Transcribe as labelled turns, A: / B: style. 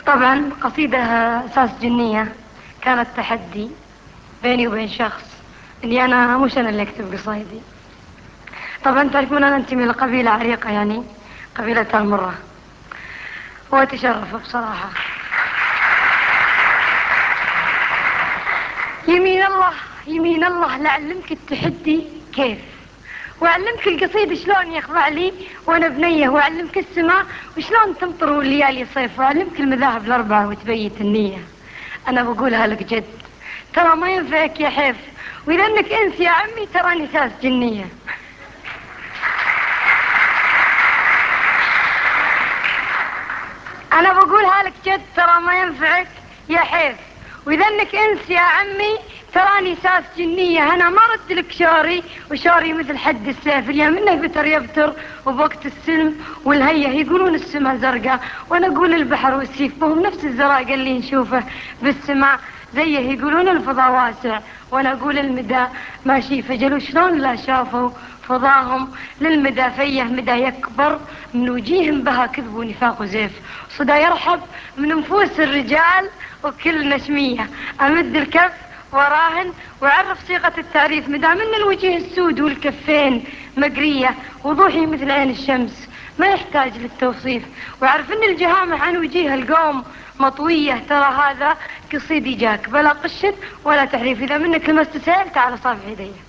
A: طبعا قصيدة أساس جنية كانت تحدي بيني وبين شخص، اني انا مش انا اللي اكتب قصايدي. طبعا تعرفون انا انتمي لقبيلة عريقة، يعني قبيلة المرة، واتشرف بصراحة. يمين الله يمين الله لأعلمك التحدي كيف، وأعلمك القصيد شلون يخضع لي وأنا بنية، وأعلمك السماء وشلون تمطر والليالي صيف، وأعلمك المذاهب الأربعة وتبيت النية. أنا بقولها لك جد، ترى ما ينفعك يا حيف، وإذا أنك أنس يا عمي تراني ساس جنية. أنا بقولها لك جد، ترى ما ينفعك يا حيف، وإذا أنك أنس يا عمي تراني ساس جنية. أنا ما رد لك شوري، وشوري مثل حد السيف، اليوم منه بتر يبتر وبوقت السلم والهية يقولون السماء زرقاء، وأنا أقول البحر والسيف بهم نفس الزرق اللي نشوفه بالسماء زيه، يقولون الفضاء واسع وأنا أقول المدى ماشي فجل، شلون لا شافوا فضاهم للمدى فيه مدى يكبر من وجيههم بها كذب ونفاق وزيف، صدى يرحب من نفوس الرجال وكل نشمية. أمد الكف وراهن وعرف صيغة التعريف، مدى من الوجه السود والكفين مقرية وضوحي مثل عين الشمس ما يحتاج للتوصيف، وعرف ان الجهامة عن وجيه القوم مطوية. ترى هذا قصيدي جاك بلا قشد ولا تحريف، اذا منك لمست سائل تعال صافح يديه.